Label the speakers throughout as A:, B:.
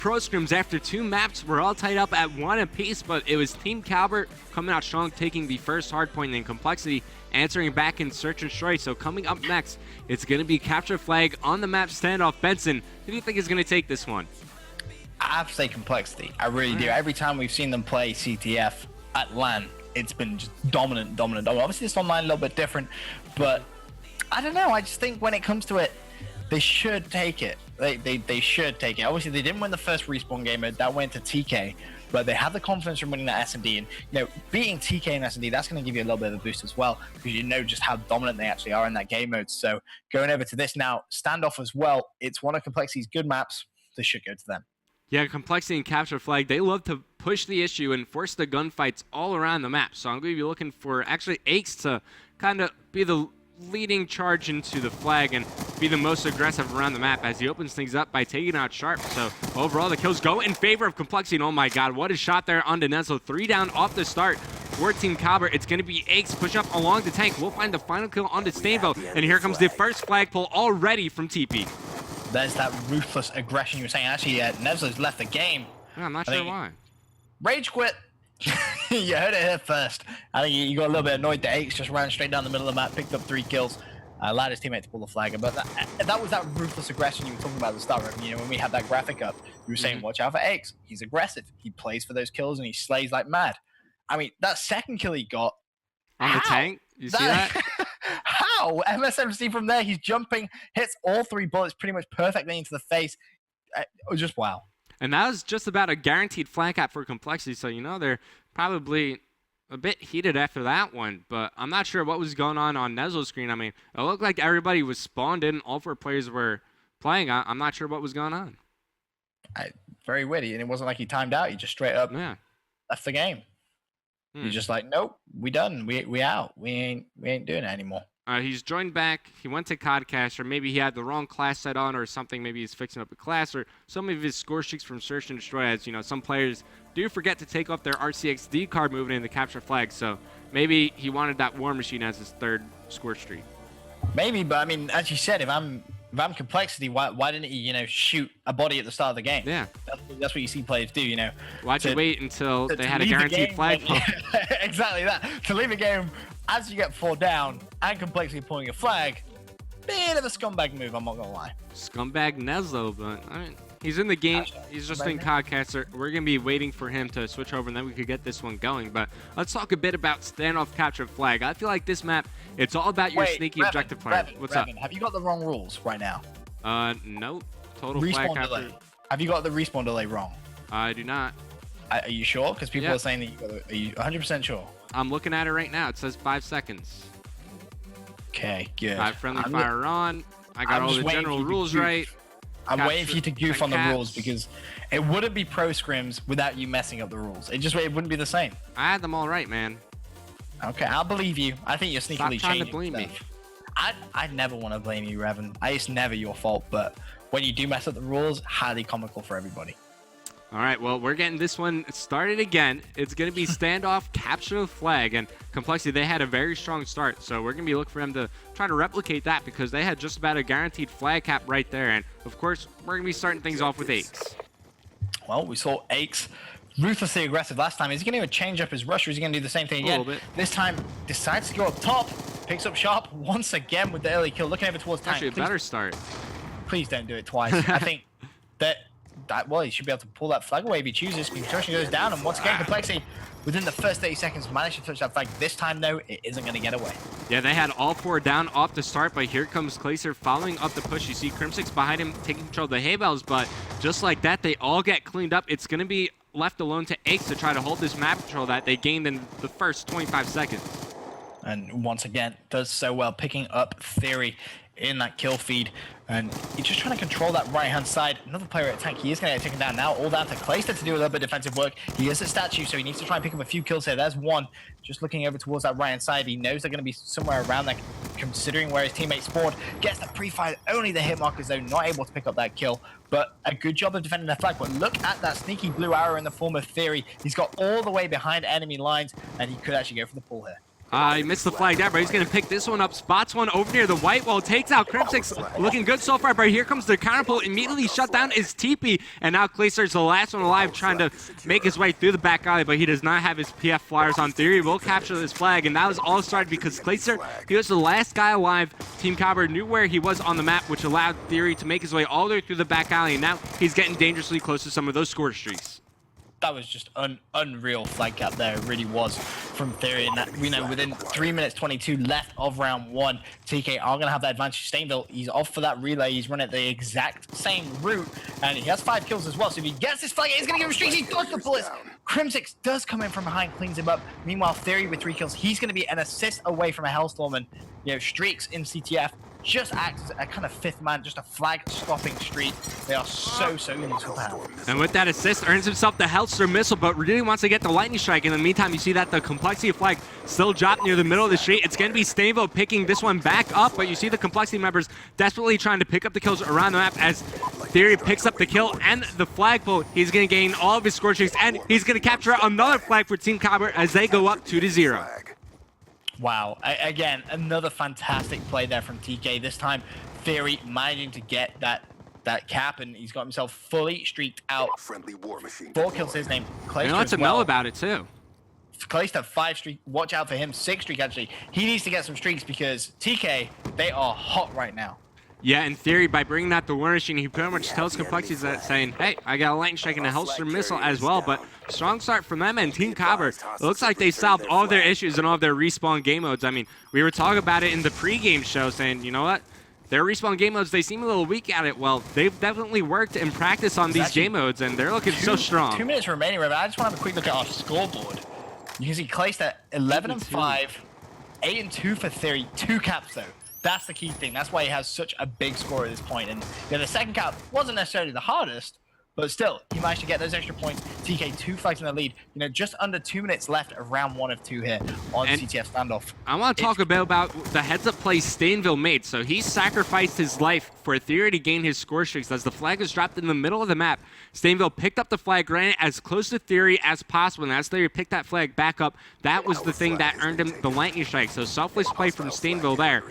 A: ProScrims after 2 maps were all tied up at 1 apiece, but it was Team Kaliber coming out strong, taking the first hardpoint, and complexity answering back in search and destroy. So coming up next, it's going to be capture flag on the map standoff. Benson, who do you think is going to take this one?
B: I have to say complexity. I really do. Every time we've seen them play CTF at LAN, it's been just dominant. Obviously, this online a little bit different, but I don't know. I just think when it comes to it, they should take it. They should take it. Obviously, they didn't win the first respawn game. That went to TK, but they have the confidence from winning that S&D. And, beating TK and S&D, that's going to give you a little bit of a boost as well, because you know just how dominant they actually are in that game mode. So going over to this now, standoff as well. It's one of Complexity's good maps. This should go to them.
A: Yeah, complexity and capture flag, they love to push the issue and force the gunfights all around the map. So I'm going to be looking for actually Aches to kind of be the leading charge into the flag and be the most aggressive around the map as he opens things up by taking out Sharp. So overall, the kills go in favor of complexity. And oh my god, what a shot there on Denezlo. 3 down off the start for Team Kaliber. It's going to be Aches push up along the tank. We'll find the final kill on the Stainbow. And here comes the first flag pull already from TP.
B: There's that ruthless aggression you were saying. Actually, Nevzo's left the game.
A: Yeah, I'm not sure why.
B: Rage quit. You heard it here first. I think you got a little bit annoyed that Aches just ran straight down the middle of the map, picked up 3 kills, allowed his teammate to pull the flag. But that was that ruthless aggression you were talking about at the start. When we had that graphic up, you were saying, watch out for Aches. He's aggressive. He plays for those kills and he slays like mad. I mean, that second kill he got
A: on the tank. You see that?
B: How? MSMC from there, he's jumping, hits all 3 bullets pretty much perfectly into the face. It was just wow.
A: And that was just about a guaranteed flag cap for complexity. So, they're probably a bit heated after that one. But I'm not sure what was going on Nezlo's screen. I mean, it looked like everybody was spawned in. All 4 players were playing. I'm not sure what was going on.
B: Very witty. And it wasn't like he timed out. He just straight up left the game. He's just like, nope, we done. We out. We ain't doing it anymore.
A: He's joined back. He went to Codcast, or maybe he had the wrong class set on or something. Maybe he's fixing up a class, or some of his score streaks from Search and Destroy. As some players do forget to take off their RCXD card moving in the capture flag. So maybe he wanted that War Machine as his 3rd score streak.
B: Maybe, but I mean, as you said, if I'm complexity, why didn't he, shoot a body at the start of the game?
A: Yeah.
B: That's what you see players do,
A: Why'd you wait until they had a guaranteed flag pull?
B: Exactly that. To leave a game as you get 4 down and complexity pulling a flag, bit of a scumbag move, I'm not gonna lie.
A: Scumbag Nezlo, but I mean, he's in the game. He's just in Codcaster. We're gonna be waiting for him to switch over, and then we could get this one going. But let's talk a bit about standoff capture flag. I feel like this map, it's all about your sneaky objective player. What's up?
B: Have you got the wrong rules right now?
A: Nope. Total
B: respawn
A: flag
B: delay.
A: capture.
B: Have you got the respawn delay wrong?
A: I do not.
B: Are you sure? Because people are saying that you got it. Are you 100% sure?
A: I'm looking at it right now. It says 5 seconds.
B: Okay, good.
A: Friendly fire on. I got all the general rules right.
B: I'm waiting for you to goof on the rules, because it wouldn't be ProScrims without you messing up the rules. It wouldn't be the same.
A: I had them all right, man.
B: Okay, I'll believe you. I think you're sneakily changing.
A: Stop trying to blame me.
B: I never want to blame you, Revan. It's never your fault, but when you do mess up the rules, highly comical for everybody.
A: All right, well, we're getting this one started again. It's going to be standoff, capture the flag, and complexity, they had a very strong start. So we're going to be looking for them to try to replicate that, because they had just about a guaranteed flag cap right there. And, of course, we're going to be starting things off with Aches.
B: Well, we saw Aches ruthlessly aggressive last time. Is he going to even change up his rush, or is he going to do the same thing again?
A: A little bit.
B: This time, decides to go up top, picks up Sharp once again with the early kill, looking over towards tank.
A: Actually, a better start.
B: Please don't do it twice. I think that well, he should be able to pull that flag away if he chooses. Contortion goes down, and once again, complexity within the first 30 seconds managed to touch that flag. This time, though, it isn't going to get away.
A: Yeah, they had all 4 down off the start, but here comes Kaliber following up the push. You see Crimsix behind him taking control of the hay bales, but just like that, they all get cleaned up. It's going to be left alone to Aches to try to hold this map control that they gained in the first 25 seconds.
B: And once again, does so well, picking up Theory in that kill feed, and he's just trying to control that right-hand side. Another player at tank, he is going to get taken down now. All down to Kaliber to do a little bit of defensive work. He is a statue, so he needs to try and pick up a few kills here. There's one, just looking over towards that right-hand side. He knows they're going to be somewhere around there, considering where his teammates spawned. Gets the pre-fire, only the hit markers, though, not able to pick up that kill. But a good job of defending that flag. But look at that sneaky blue arrow in the form of Theory. He's got all the way behind enemy lines, and he could actually go for the pull here.
A: He missed the flag there, but he's going to pick this one up. Spots one over near the white wall. Takes out crimsix. Looking good so far, but here comes the counter pull. Immediately shut down is TP. And now Kaliber's the last one alive, trying to make his way through the back alley, but he does not have his PF flyers on. Theory will capture this flag, and that was all started because Kaliber, he was the last guy alive. Team Kaliber knew where he was on the map, which allowed Theory to make his way all the way through the back alley, and now he's getting dangerously close to some of those score streaks.
B: That was just unreal flag cap there. It really was from Theory. And that, within 3 minutes 22 left of round 1, TK are going to have that advantage. Stainville, he's off for that relay. He's running the exact same route. And he has 5 kills as well. So if he gets this flag, he's going to give him streaks. He dodged the bullets. crimsix does come in from behind, cleans him up. Meanwhile, Theory with 3 kills. He's going to be an assist away from a Hellstorm. And, streaks in CTF just acts as a kind of 5th man, just a flag-stopping streak. They are so useful to have.
A: And with that assist, earns himself the Hellstorm missile, but really wants to get the lightning strike. In the meantime, you see that the complexity flag still dropped near the middle of the street. It's going to be Stainville picking this one back up, but you see the complexity members desperately trying to pick up the kills around the map as Theory picks up the kill and the flagpole. He's going to gain all of his score streaks, and he's going to capture another flag for Team Kaliber as they go up 2-0.
B: Wow, again, another fantastic play there from TK. This time, Theory managing to get that cap, and he's got himself fully streaked out.
C: Friendly war machine.
B: 4 kills his name.
A: You know what to know about it, too.
B: Kalista 5 streak. Watch out for him. 6 streak, actually. He needs to get some streaks because TK, they are hot right now.
A: Yeah, in theory, by bringing out the war machine, he pretty much tells Complexities that saying, hey, I got a lightning strike and a Hellstorm missile as well, but strong start from them and Team Kaliber. It looks like they solved all of their issues and all of their respawn game modes. I mean, we were talking about it in the pregame show saying, you know what? Their respawn game modes, they seem a little weak at it. Well, they've definitely worked and practiced on these game modes, and they're looking so strong.
B: 2 minutes remaining, Rev. I just want to have a quick look at our scoreboard. You can see Kalista 11-5, 8-2 for Theory, 2 caps though. That's the key thing. That's why he has such a big score at this point. And the second cap wasn't necessarily the hardest, but still, he managed to get those extra points. TK 2 fights in the lead. Just under 2 minutes left of round 1 of 2 here on CTF standoff.
A: I want to talk about the heads-up play Stainville made. So he sacrificed his life for Theory to gain his score streaks. As the flag was dropped in the middle of the map, Stainville picked up the flag, ran it as close to Theory as possible, and as Theory picked that flag back up, that was the thing that earned him the lightning strike. So selfless play from Stainville there.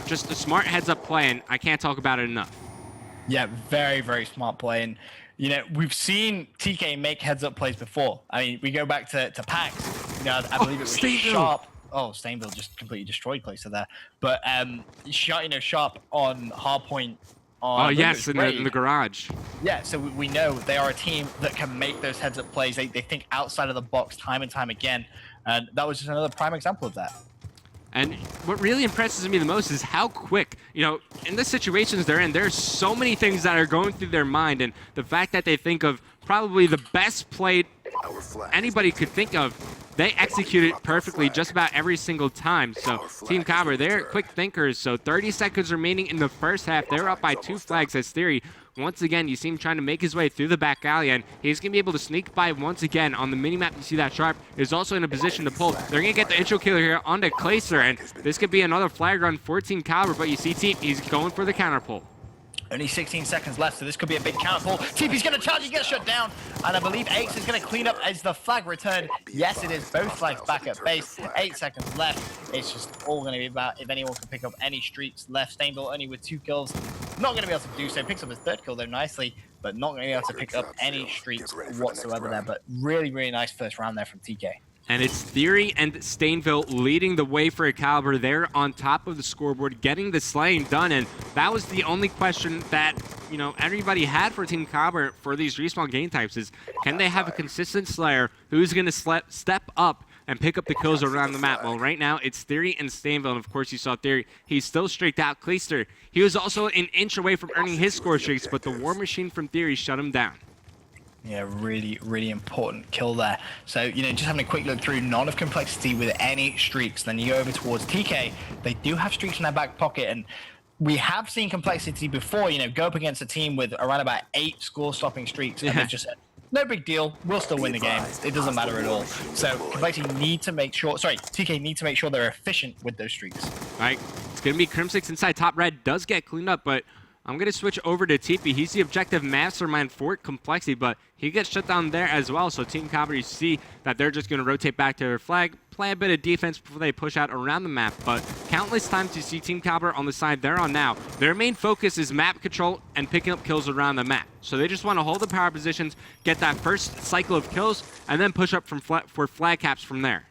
A: Just a smart heads-up play, and I can't talk about it enough.
B: Yeah, very smart play. And we've seen TK make heads-up plays before. I mean, we go back to PAX. I believe it was Sharp. Oh, Stainville just completely destroyed Kalista there. But Sharp on hardpoint.
A: Oh yes, in the garage.
B: Yeah, so we know they are a team that can make those heads-up plays. They think outside of the box time and time again, and that was just another prime example of that.
A: And what really impresses me the most is how quick, in the situations they're in, there's so many things that are going through their mind, and the fact that they think of probably the best play anybody could think of, they execute it perfectly just about every single time. So Team Kaliber, they're quick thinkers. So 30 seconds remaining in the first half. They're up by 2 flags as Theory. Once again, you see him trying to make his way through the back alley, and he's going to be able to sneak by once again. On the minimap, you see that Sharp is also in a position to pull. They're going to get the intro killer here onto Kaliber, and this could be another flag run for Team Kaliber, but you see Teep, he's going for the counter pull.
B: Only 16 seconds left, so this could be a big counter pull. TP's going to charge, he gets shut down. And I believe Ace is going to clean up as the flag returned. Yes, it is. Both flags back at base. 8 seconds left. It's just all going to be about if anyone can pick up any streaks left. Stainville only with 2 kills. Not going to be able to do so. Picks up his 3rd kill, though, nicely. But not going to be able to pick up any streaks whatsoever there. But really nice first round there from TK.
A: And it's Theory and Stainville leading the way for a Kaliber. They're on top of the scoreboard, getting the slaying done. And that was the only question that, everybody had for Team Kaliber for these respawn game types is, can they have a consistent slayer who's going to step up and pick up the kills around the map? Well, right now, it's Theory and Stainville. And, of course, you saw Theory. He's still streaked out. Kaliber, he was also an inch away from earning his score streaks, but the war machine from Theory shut him down.
B: Yeah, really important kill there. So, just having a quick look through, none of complexity with any streaks. Then you go over towards TK. They do have streaks in their back pocket, and we have seen complexity before, go up against a team with around about 8 score-stopping streaks, and they just said, no big deal, we'll still win the game. It doesn't matter at all. So, complexity need to make sure, TK need to make sure they're efficient with those streaks.
A: All right, it's going to be crimsix inside top red, does get cleaned up, but I'm going to switch over to TP. He's the objective mastermind for compLexity, but he gets shut down there as well. So Team Kaliber, you see that they're just going to rotate back to their flag, play a bit of defense before they push out around the map. But countless times you see Team Kaliber on the side they're on now. Their main focus is map control and picking up kills around the map. So they just want to hold the power positions, get that first cycle of kills, and then push up for flag caps from there.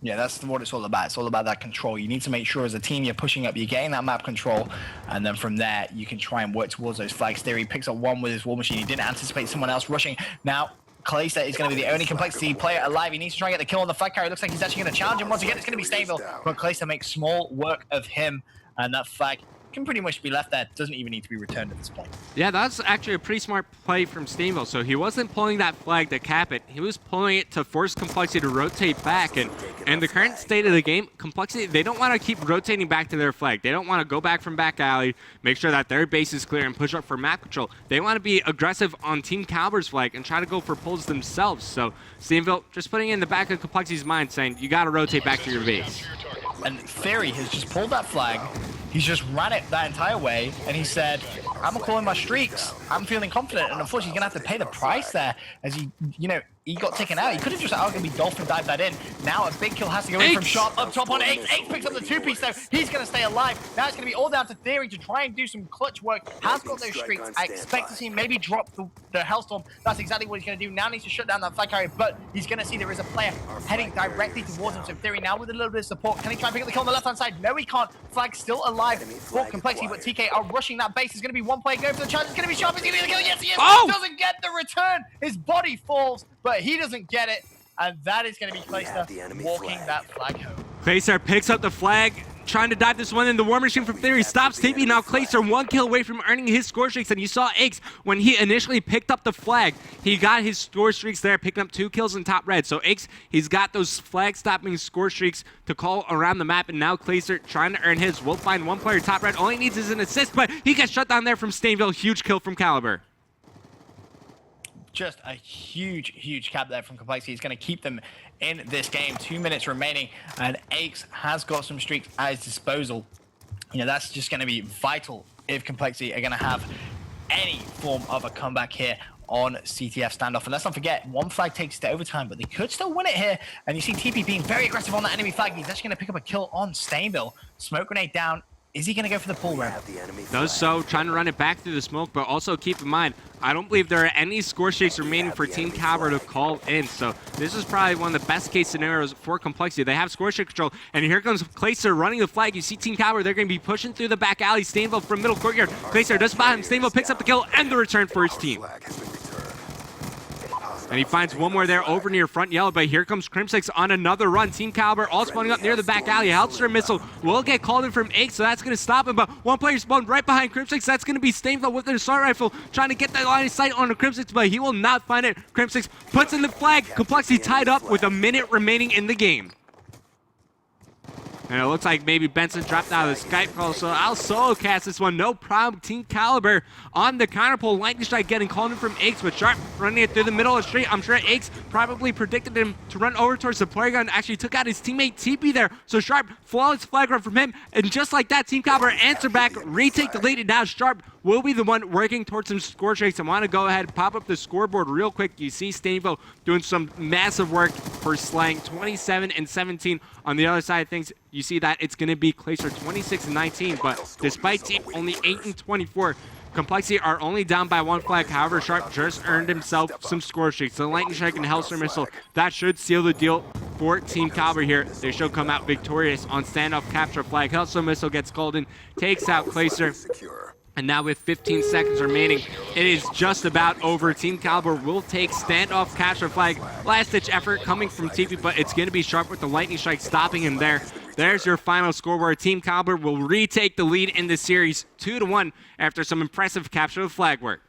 B: Yeah, that's what it's all about. It's all about that control. You need to make sure as a team you're pushing up, you're getting that map control, and then from there you can try and work towards those flags. Theory picks up one with his war machine. He didn't anticipate someone else rushing. Now, Kaliber is going to be the only compLexity player alive. He needs to try and get the kill on the flag carrier. It looks like he's actually going to challenge him once again. It's going to be Stainville, but Kaliber makes small work of him, and that flag can pretty much be left there. Doesn't even need to be returned at this point.
A: Yeah, that's actually a pretty smart play from Stainville. So he wasn't pulling that flag to cap it. He was pulling it to force compLexity to rotate back. And in the current state of the game, compLexity, they don't want to keep rotating back to their flag. They don't want to go back from back alley, make sure that their base is clear and push up for map control. They want to be aggressive on Team Kaliber's flag and try to go for pulls themselves. So Stainville just putting it in the back of compLexity's mind, saying, you got to rotate back to your base.
B: And Theory has just pulled that flag. He's just ran it that entire way, and he said, I'm calling my streaks. I'm feeling confident, and unfortunately, he's going to have to pay the price there as he, he got taken out. He could have just arguably Dolphin dived that in. Now a big kill has to go in from Sharp up top on Ace. Ace picks up the two-piece, though. He's going to stay alive. Now it's going to be all down to Theory to try and do some clutch work. Has got those streaks. I expect to see him maybe drop the Hellstorm. That's exactly what he's going to do. Now needs to shut down that flag carrier, but he's going to see there is a player heading directly towards him. So Theory now with a little bit of support. Can he try and pick up the kill on the left-hand side? No, he can't. Flag still alive for compLexity, but TK are rushing that base. There's going to be one player going for the charge. It's going to be Sharp. He's going to be the kill. Yes, he is.
A: Oh!
B: Doesn't get the return. His body falls, but he doesn't get it. And that is going to be Kaliber walking that flag home.
A: Kaliber picks up the flag, trying to dive this one in. The war machine from Theory stops TP. Now Kaliber one kill away from earning his score streaks. And you saw Aix, when he initially picked up the flag, he got his score streaks there, picking up 2 kills in top red. So Aix, he's got those flag stopping score streaks to call around the map. And now Kaliber trying to earn his. We'll find one player top red. All he needs is an assist, but he gets shut down there from Stainville. Huge kill from Kaliber.
B: Just a huge cap there from compLexity. He's going to keep them in this game. 2 minutes remaining, and Aix has got some streaks at his disposal. That's just going to be vital if compLexity are going to have any form of a comeback here on CTF standoff. And let's not forget, one flag takes it to overtime, but they could still win it here. And you see TP being very aggressive on that enemy flag. He's actually going to pick up a kill on Stainville. Smoke grenade down. Is he going to go for the pull round?
A: Does so, trying to run it back through the smoke, but also keep in mind, I don't believe there are any score streaks remaining for Team Kaliber to call in. So this is probably one of the best case scenarios for compLexity. They have score streak control, and here comes Kaliber running the flag. You see Team Kaliber, they're going to be pushing through the back alley. Stainville from middle courtyard. Kaliber does spot him. Stainville picks up the kill and the return for his team. And he finds one more there over near front yellow, but here comes Crimsix on another run. Team Kaliber all spawning up near the back alley. Hellstorm missile will get called in from Aix, so that's going to stop him, but one player spawned right behind Crimsix. That's going to be Stainville with their assault rifle, trying to get that line of sight on the Crimsix, but he will not find it. Crimsix puts in the flag. compLexity tied up with a minute remaining in the game. And it looks like maybe Benson dropped out of the Skype call, so I'll solo cast this one. No problem. Team Kaliber on the counterpull. Lightning strike getting called in from Aix, but Sharp running it through the middle of the street. I'm sure Aix probably predicted him to run over towards the player gun. Actually took out his teammate TP there. So Sharp, flawless flag run from him. And just like that, Team Kaliber answer back, retake the lead, and now Sharp will be the one working towards some score streaks. I want to go ahead and pop up the scoreboard real quick. You see Stainville doing some massive work for slaying 27 and 17. On the other side of things, you see that it's going to be Kaliber 26 and 19, but despite Team only 8 and 24, compLexity are only down by 1 flag. However, Sharp just earned himself some score streaks. The Lightning Strike and Hellstorm Missile, that should seal the deal for Team Kaliber here. They should come out victorious on standoff capture flag. Hellstorm Missile gets called in, takes out Kaliber. And now with 15 seconds remaining, it is just about over. Team Kaliber will take standoff capture flag. Last-ditch effort coming from TP, but it's going to be Sharp with the Lightning Strike stopping him there. There's your final scoreboard. Team Kaliber will retake the lead in the series 2-1 after some impressive capture of flag work.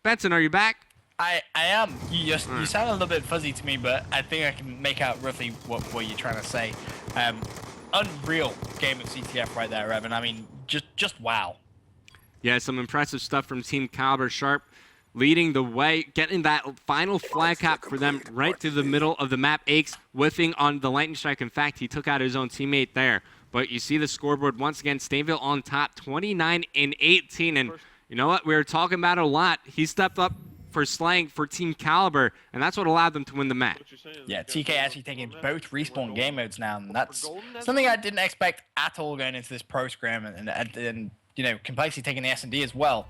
A: Benson, are you back?
B: I am. You sound a little bit fuzzy to me, but I think I can make out roughly what you're trying to say. Unreal game of CTF right there, Evan. I mean, just wow.
A: Yeah, some impressive stuff from Team Kaliber. Sharp leading the way, getting that final flag cap for them right through the middle of the map. Aix whiffing on the Lightning Strike. In fact, he took out his own teammate there. But you see the scoreboard once again, Stainville on top, 29-18. And you know what? We were talking about it a lot. He stepped up for Slang for Team Kaliber, and that's what allowed them to win the match.
B: Yeah, TK actually taking both respawn game modes now, and that's something I didn't expect at all going into this pro scrim, and you know, compLexity taking the S&D as well.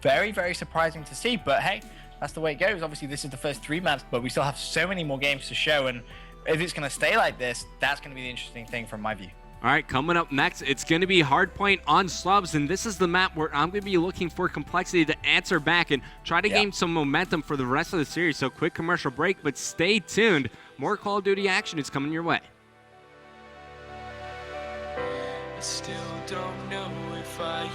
B: Very, very surprising to see, but hey, that's the way it goes. Obviously, this is the first 3 maps, but we still have so many more games to show, and if it's going to stay like this, that's going to be the interesting thing from my view.
A: All right, coming up next, it's going to be Hardpoint on Slubs, and this is the map where I'm going to be looking for compLexity to answer back and try to gain some momentum for the rest of the series. So quick commercial break, but stay tuned. More Call of Duty action is coming your way.
C: I still don't know if I